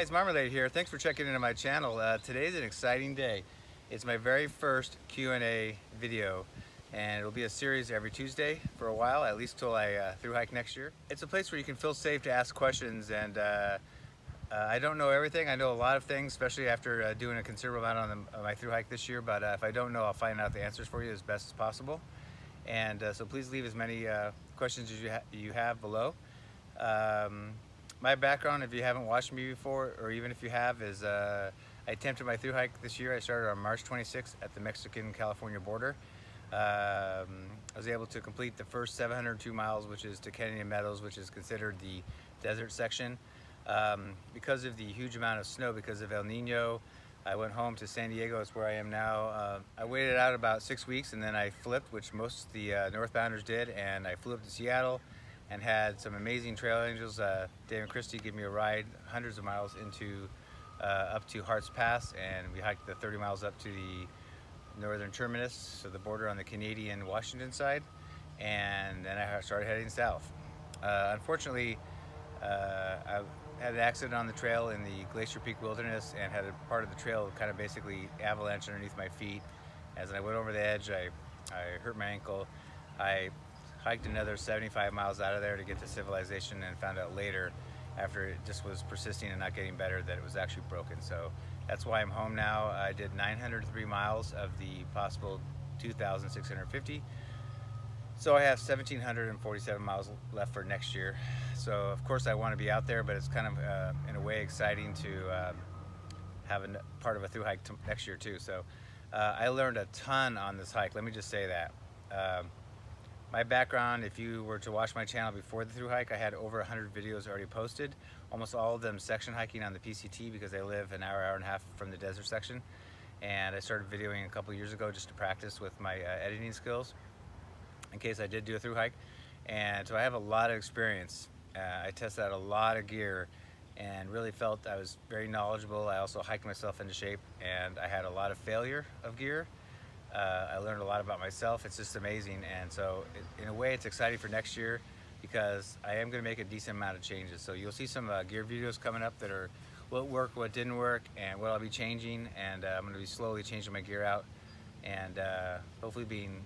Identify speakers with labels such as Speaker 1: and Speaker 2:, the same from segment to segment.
Speaker 1: JustAskMarmalade here. Thanks for checking into my channel. Today's an exciting day. It's my very first Q&A video, and it'll be a series every Tuesday for a while, at least till I thru hike next year. It's a place where you can feel safe to ask questions, and I don't know everything. I know a lot of things, especially after doing a considerable amount on my thru hike this year, but if I don't know, I'll find out the answers for you as best as possible. And so please leave as many questions as you have below. My background, if you haven't watched me before, or even if you have, is I attempted my thru hike this year. I started on March 26th at the Mexican-California border. I was able to complete the first 702 miles, which is to Kennedy Meadows, which is considered the desert section. Because of the huge amount of snow, because of El Nino, I went home to San Diego. That's where I am now. I waited out about 6 weeks, and then I flipped, which most of the northbounders did, and I flew up to Seattle and had some amazing trail angels. Dave and Christy gave me a ride hundreds of miles into up to Hart's Pass, and we hiked the 30 miles up to the northern terminus, so the border on the Canadian-Washington side, and then I started heading south. Unfortunately, I had an accident on the trail in the Glacier Peak Wilderness and had a part of the trail kind of basically avalanche underneath my feet. As I went over the edge, I hurt my ankle. I hiked another 75 miles out of there to get to civilization, and found out later, after it just was persisting and not getting better, that it was actually broken. So that's why I'm home now. I did 903 miles of the possible 2,650. So I have 1,747 miles left for next year. So of course I want to be out there, but it's kind of in a way exciting to have a part of a thru hike next year too. So I learned a ton on this hike, let me just say that. My background, if you were to watch my channel before the thru hike, I had over 100 videos already posted, almost all of them section hiking on the PCT, because I live an hour and a half from the desert section. And I started videoing a couple years ago just to practice with my editing skills, in case I did do a thru hike. And so I have a lot of experience. I tested out a lot of gear and really felt I was very knowledgeable. I also hiked myself into shape, and I had a lot of failure of gear. I learned a lot about myself. It's just amazing. And so in a way, it's exciting for next year, because I am going to make a decent amount of changes. So you'll see some gear videos coming up that are what worked, what didn't work, and what I'll be changing. And I'm going to be slowly changing my gear out, and hopefully being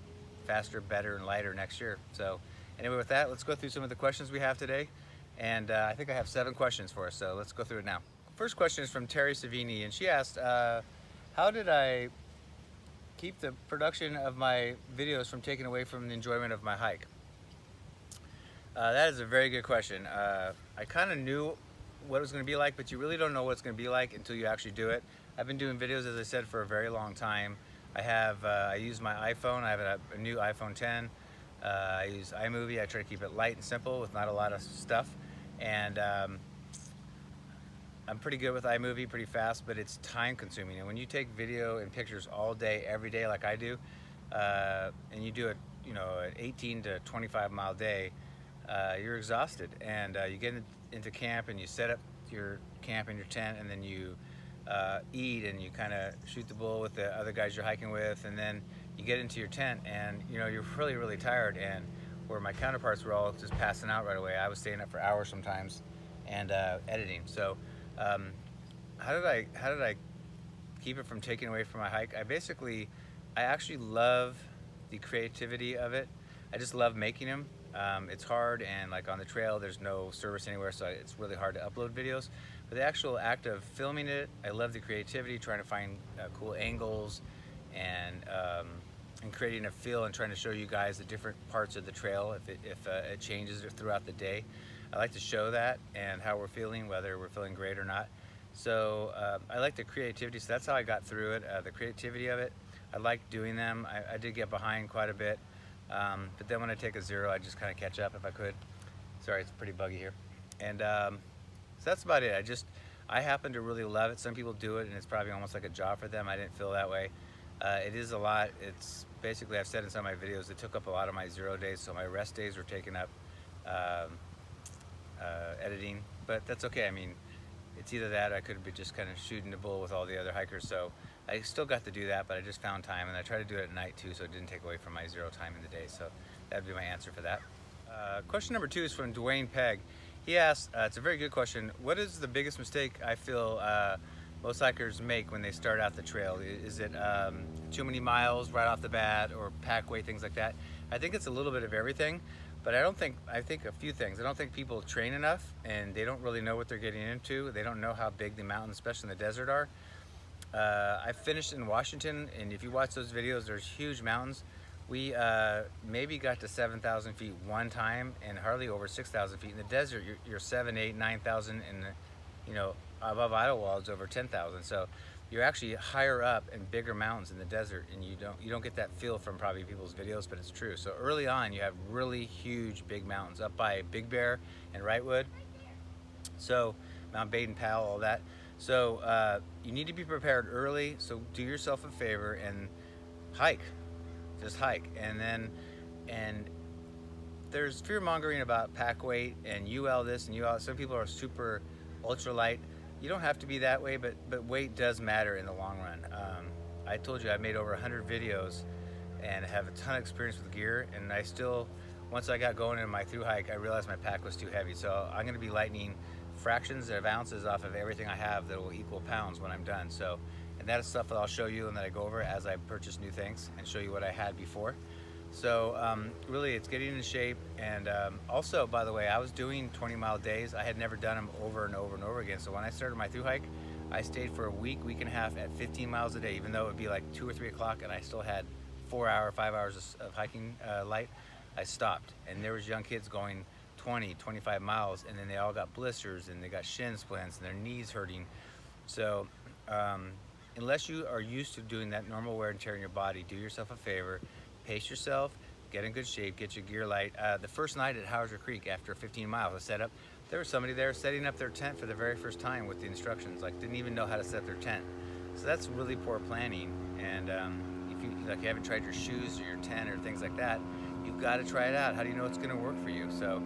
Speaker 1: faster, better, and lighter next year. So anyway, with that, let's go through some of the questions we have today. And I think I have 7 questions for us, so let's go through it now. First question is from Terry Savini, and she asked, how did I keep the production of my videos from taking away from the enjoyment of my hike? That is a very good question. I kind of knew what it was going to be like, but you really don't know what it's going to be like until you actually do it. I've been doing videos, as I said, for a very long time. I use my iPhone. I have a new iPhone 10. I use iMovie. I try to keep it light and simple with not a lot of stuff. And I'm pretty good with iMovie, pretty fast, but it's time consuming. And when you take video and pictures all day, every day, like I do, and you do it, an 18 to 25 mile day, you're exhausted. And you get into camp and you set up your camp in your tent, and then you eat, and you kind of shoot the bull with the other guys you're hiking with, and then you get into your tent, and you're really, really tired. And where my counterparts were all just passing out right away, I was staying up for hours sometimes and editing. So how did I keep it from taking away from my hike? I actually love the creativity of it. I just love making them. It's hard, and like on the trail, there's no service anywhere, so it's really hard to upload videos. But the actual act of filming it, I love the creativity, trying to find cool angles, and creating a feel, and trying to show you guys the different parts of the trail if it changes throughout the day. I like to show that and how we're feeling, whether we're feeling great or not. So I like the creativity, so that's how I got through it, the creativity of it. I like doing them. I did get behind quite a bit, but then when I take a zero, I just kind of catch up if I could. Sorry, it's pretty buggy here. And so that's about it. I happen to really love it. Some people do it, and it's probably almost like a job for them. I didn't feel that way. It is a lot. It's basically, I've said in some of my videos, it took up a lot of my 0 days, so my rest days were taken up editing, but that's okay. I mean, it's either that, or I could be just kind of shooting the bull with all the other hikers. So I still got to do that, but I just found time, and I try to do it at night too, so it didn't take away from my 0 time in the day. So that'd be my answer for that. Question number 2 is from Dwayne Pegg, He asked, it's a very good question. What is the biggest mistake I feel most hikers make when they start out the trail? Is it too many miles right off the bat, or pack weight, things like that? I think it's a little bit of everything, but I think a few things. I don't think people train enough, and they don't really know what they're getting into. They don't know how big the mountains, especially in the desert, are. I finished in Washington, and if you watch those videos, there's huge mountains. We maybe got to 7,000 feet one time, and hardly over 6,000 feet. In the desert, you're 7, 8, 9,000, and you know, above Idlewild it's over 10,000. So you're actually higher up in bigger mountains in the desert, and you don't get that feel from probably people's videos, but it's true. So early on, you have really huge, big mountains up by Big Bear and Wrightwood. So Mount Baden-Powell, all that. So you need to be prepared early. So do yourself a favor and hike. Just hike. And there's fear mongering about pack weight and UL this and UL. Some people are super ultra light. You don't have to be that way, but weight does matter in the long run. I told you I made over 100 videos and have a ton of experience with gear, and I still, once I got going in my through hike, I realized my pack was too heavy. So I'm going to be lightening fractions of ounces off of everything I have that will equal pounds when I'm done. So, and that is stuff that I'll show you and that I go over as I purchase new things and show you what I had before. So really it's getting in shape. And also, by the way, I was doing 20-mile days. I had never done them over and over and over again. So when I started my through hike, I stayed for a week and a half at 15 miles a day, even though it would be like 2 or 3 o'clock and I still had 5 hours of hiking light. I stopped, and there was young kids going 20, 25 miles, and then they all got blisters and they got shin splints and their knees hurting. So unless you are used to doing that normal wear and tear in your body, do yourself a favor, pace yourself, get in good shape, get your gear light. The first night at Howser Creek, after 15 miles, I set up, there was somebody there setting up their tent for the very first time with the instructions, like didn't even know how to set up their tent. So that's really poor planning. And if you haven't tried your shoes or your tent or things like that, you've got to try it out. How do you know it's going to work for you? So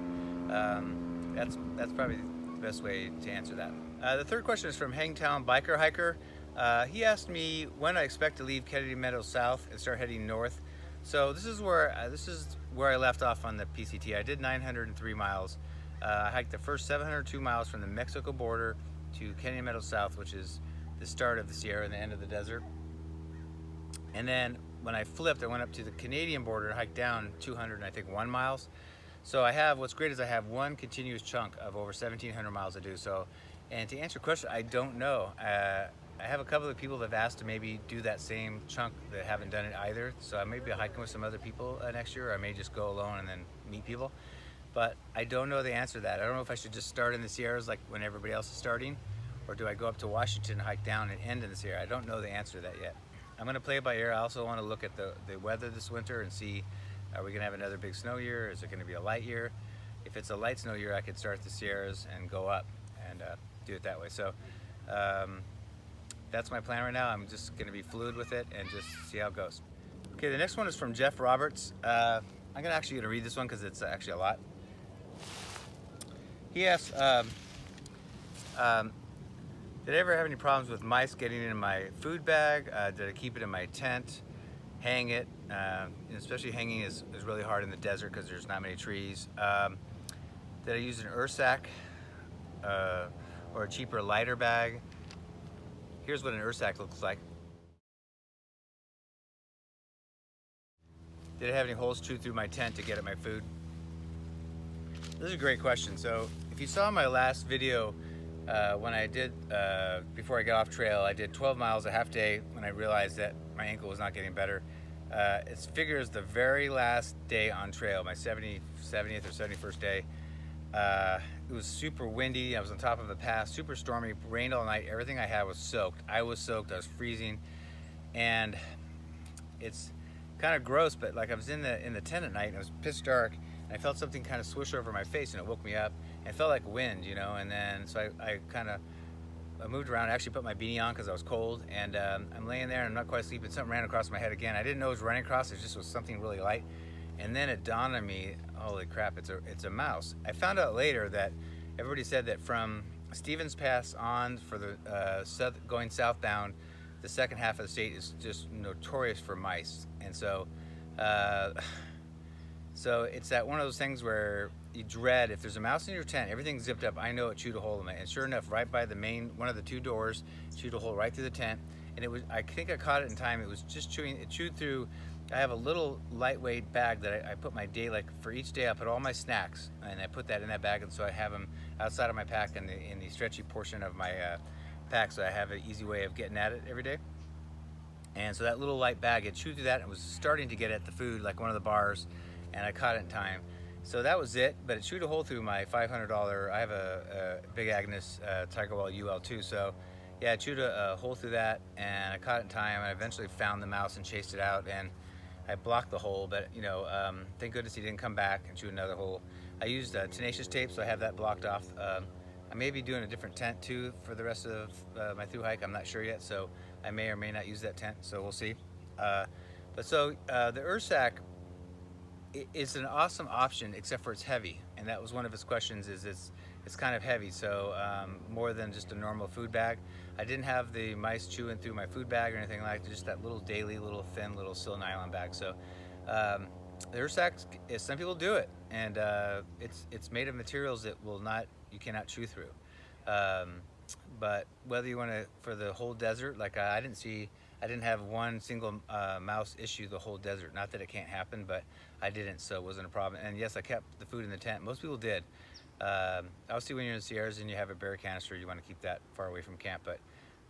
Speaker 1: that's probably the best way to answer that. The third question is from Hangtown Biker Hiker. He asked me when I expect to leave Kennedy Meadows South and start heading north. So this is where I left off on the PCT. I did 903 miles. I hiked the first 702 miles from the Mexico border to Kennedy Meadows South, which is the start of the Sierra and the end of the desert. And then when I flipped, I went up to the Canadian border and hiked down 201 miles. So what's great is I have one continuous chunk of over 1,700 miles to do. So, and to answer your question, I don't know. I have a couple of people that have asked to maybe do that same chunk that haven't done it either. So I may be hiking with some other people next year, or I may just go alone and then meet people. But I don't know the answer to that. I don't know if I should just start in the Sierras like when everybody else is starting, or do I go up to Washington, hike down, and end in the Sierra? I don't know the answer to that yet. I'm going to play it by ear. I also want to look at the weather this winter and see, are we going to have another big snow year? Is it going to be a light year? If it's a light snow year, I could start the Sierras and go up and do it that way. So that's my plan right now. I'm just going to be fluid with it and just see how it goes. Okay, the next one is from Jeff Roberts. I'm actually going to read this one because it's actually a lot. He asks, did I ever have any problems with mice getting in my food bag? Did I keep it in my tent, hang it? Especially hanging is really hard in the desert because there's not many trees. Did I use an earth sack or a cheaper, lighter bag? Here's what an earth sack looks like. Did I have any holes chewed through my tent to get at my food? This is a great question. So if you saw my last video, when I did, before I got off trail, I did 12 miles a half day when I realized that my ankle was not getting better. It figures the very last day on trail, my 70th or 71st day. It was super windy. I was on top of a pass, super stormy, rained all night. Everything I had was soaked. I was soaked, I was freezing. And it's kind of gross, but like I was in the tent at night and it was pitch dark, and I felt something kind of swish over my face and it woke me up. And it felt like wind, you know, and then so I moved around. I actually put my beanie on because I was cold, and I'm laying there and I'm not quite sleeping. Something ran across my head again. I didn't know it was running across. It just was something really light. And then it dawned on me, holy crap, it's a mouse. I found out later that everybody said that from Stevens Pass on for the going southbound, the second half of the state is just notorious for mice. And so So it's that one of those things where you dread if there's a mouse in your tent, everything's zipped up. I know it chewed a hole in it, and sure enough, right by the main one of the two doors, chewed a hole right through the tent. And it was, I think I caught it in time. It was just chewing. It chewed through. I have a little lightweight bag that I put my day, like for each day I put all my snacks, and I put that in that bag, and so I have them outside of my pack in the stretchy portion of my pack, so I have an easy way of getting at it every day. And so that little light bag, it chewed through that and was starting to get at the food, like one of the bars, and I caught it in time. So that was it, but it chewed a hole through my $500, I have a Big Agnes Tiger Wall UL2, so yeah, it chewed a hole through that, and I caught it in time, and I eventually found the mouse and chased it out, and I blocked the hole, but you know, thank goodness he didn't come back and chew another hole. I used tenacious tape, so I have that blocked off. I may be doing a different tent too for the rest of my through hike. I'm not sure yet, so I may or may not use that tent, so we'll see. But so the Ursack is an awesome option, except for it's heavy, and that was one of his questions. Is it's kind of heavy, so more than just a normal food bag. I didn't have the mice chewing through my food bag or anything like that, just that little daily, little thin, little sil nylon bag. So the Ursack, some people do it, and it's made of materials that you cannot chew through. But whether you want to, for the whole desert, like I didn't have one single mouse issue the whole desert. Not that it can't happen, but I didn't, so it wasn't a problem. And yes, I kept the food in the tent. Most people did. Obviously when you're in the Sierras and you have a bear canister, you want to keep that far away from camp. But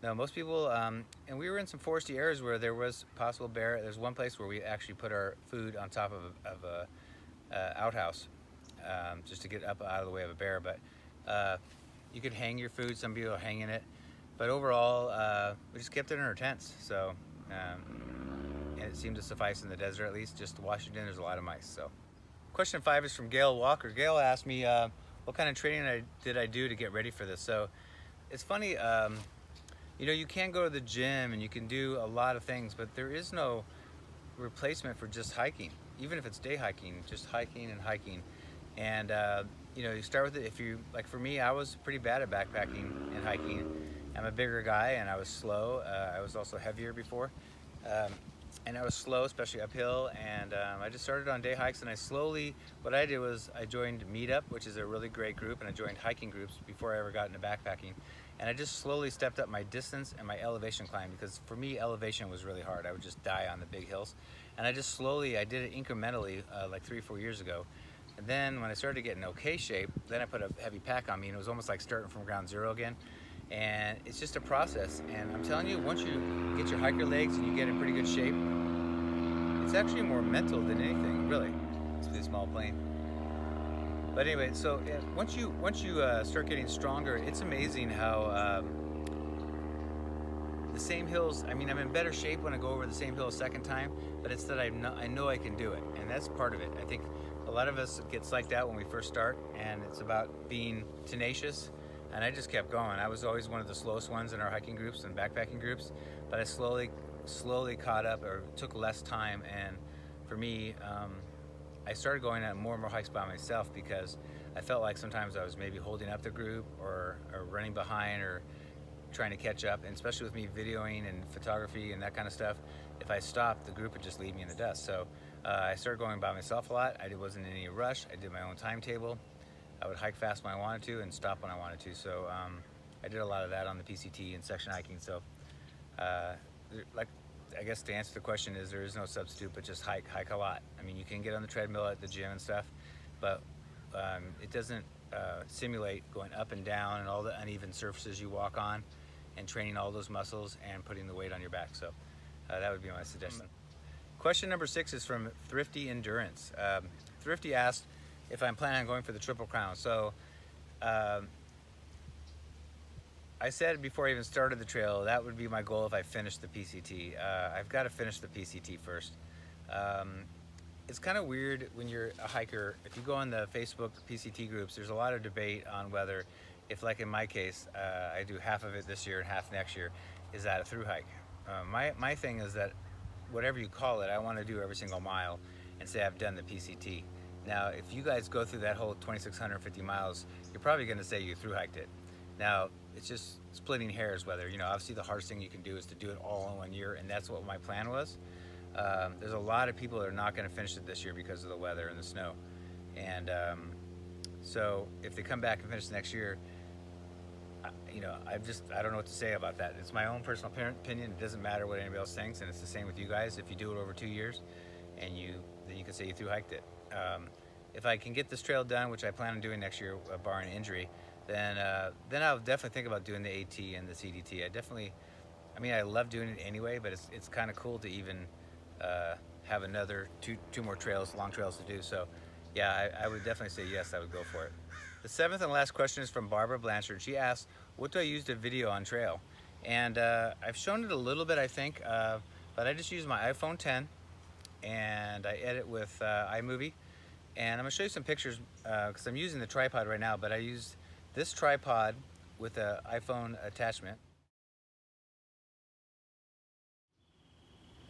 Speaker 1: no, most people, and we were in some foresty areas where there was possible bear. There's one place where we actually put our food on top of a outhouse, just to get up out of the way of a bear. But you could hang your food. Some people are hanging it, but overall, we just kept it in our tents. So, and it seemed to suffice in the desert, at least. Just Washington, there's a lot of mice. So, question 5 is from Gail Walker. Gail asked me what kind of training did I do to get ready for this. So, it's funny. You know, you can go to the gym and you can do a lot of things, but there is no replacement for just hiking. Even if it's day hiking, just hiking and hiking. And you know, you start with it. If you, like for me, I was pretty bad at backpacking and hiking. I'm a bigger guy and I was slow. I was also heavier before. And I was slow, especially uphill. And I just started on day hikes, and what I did was I joined Meetup, which is a really great group, and I joined hiking groups before I ever got into backpacking. And I just slowly stepped up my distance and my elevation climb, because for me, elevation was really hard. I would just die on the big hills. And I did it incrementally, like 3 or 4 years ago. And then when I started to get in okay shape, then I put a heavy pack on me, and it was almost like starting from ground zero again. And it's just a process. And I'm telling you, once you get your hiker legs and you get in pretty good shape, it's actually more mental than anything, really. It's a small plane. But anyway, so once you start getting stronger, it's amazing how the same hills. I mean, I'm in better shape when I go over the same hill a second time, but it's that I know I can do it, and that's part of it. I think a lot of us get psyched out when we first start, and it's about being tenacious. And I just kept going. I was always one of the slowest ones in our hiking groups and backpacking groups, but I slowly caught up, or took less time. And for me, I started going on more and more hikes by myself, because I felt like sometimes I was maybe holding up the group or running behind or trying to catch up. And especially with me videoing and photography and that kind of stuff, if I stopped, the group would just leave me in the dust. So I started going by myself a lot. I wasn't in any rush. I did my own timetable. I would hike fast when I wanted to and stop when I wanted to. So I did a lot of that on the PCT and section hiking. So like, I guess to answer the question is, there is no substitute, but just hike a lot. I mean, you can get on the treadmill at the gym and stuff, but it doesn't simulate going up and down and all the uneven surfaces you walk on, and training all those muscles and putting the weight on your back. So that would be my suggestion. Question number 6 is from Thrifty Endurance. Thrifty asked if I'm planning on going for the Triple Crown. So I said before I even started the trail, that would be my goal if I finished the PCT. I've got to finish the PCT first. It's kind of weird when you're a hiker. If you go on the Facebook PCT groups, there's a lot of debate on whether, if like in my case, I do half of it this year and half next year, is that a through hike? My thing is that whatever you call it, I want to do every single mile and say I've done the PCT. Now, if you guys go through that whole 2,650 miles, you're probably going to say you through hiked it. Now, it's just splitting hairs whether, you know, obviously the hardest thing you can do is to do it all in 1 year, and that's what my plan was. There's a lot of people that are not going to finish it this year because of the weather and the snow. And so if they come back and finish next year, you know, I don't know what to say about that. It's my own personal opinion. It doesn't matter what anybody else thinks, and it's the same with you guys. If you do it over 2 years, and then you can say you through hiked it. If I can get this trail done, which I plan on doing next year, barring injury, then I'll definitely think about doing the AT and the CDT. I mean, I love doing it anyway, but it's kind of cool to even have another two more trails, long trails to do. So yeah, I would definitely say yes, I would go for it. The seventh and last question is from Barbara Blanchard. She asked, what do I use to video on trail? And I've shown it a little bit, I think, but I just use my iPhone 10 and I edit with iMovie. And I'm gonna show you some pictures because I'm using the tripod right now, but I use this tripod with an iPhone attachment.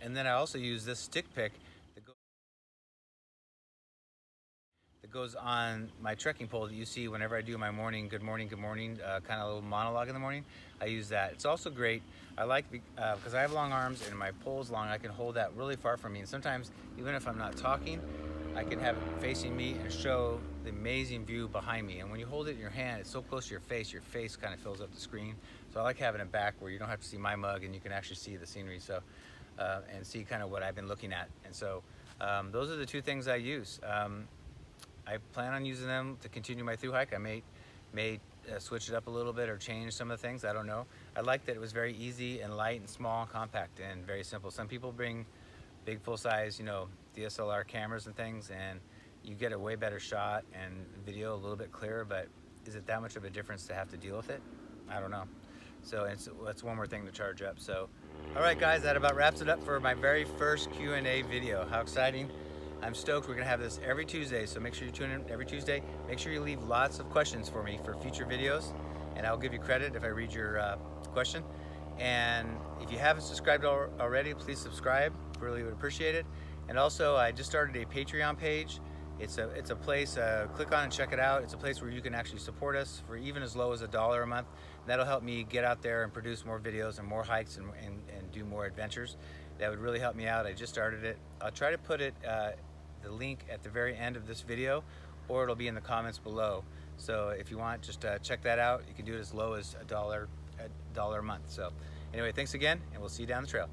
Speaker 1: And then I also use this stick pick that goes on my trekking pole that you see whenever I do my morning, good morning, kind of little monologue in the morning. I use that. It's also great. I like because I have long arms and my pole's long. I can hold that really far from me. And sometimes, even if I'm not talking, I can have it facing me and show the amazing view behind me. And when you hold it in your hand, it's so close to your face kind of fills up the screen. So I like having it back where you don't have to see my mug and you can actually see the scenery. So and see kind of what I've been looking at. And so those are the two things I use. I plan on using them to continue my through hike. I may switch it up a little bit or change some of the things. I don't know. I like that it was very easy and light and small and compact and very simple. Some people bring big full-size, you know, DSLR cameras and things, and you get a way better shot and video a little bit clearer, but is it that much of a difference to have to deal with it? I don't know. So that's one more thing to charge up. So, all right guys, that about wraps it up for my very first Q&A video. How exciting. I'm stoked. We're gonna have this every Tuesday, so make sure you tune in every Tuesday. Make sure you leave lots of questions for me for future videos, and I'll give you credit if I read your question. And if you haven't subscribed already, please subscribe. Really would appreciate it. And also, I just started a Patreon page. It's a place, click on and check it out. It's a place where you can actually support us for even as low as $1 a month. And that'll help me get out there and produce more videos and more hikes and do more adventures. That would really help me out. I just started it. I'll try to put it, the link at the very end of this video, or it'll be in the comments below. So if you want, just check that out. You can do it as low as $1 a month. So anyway, thanks again, and we'll see you down the trail.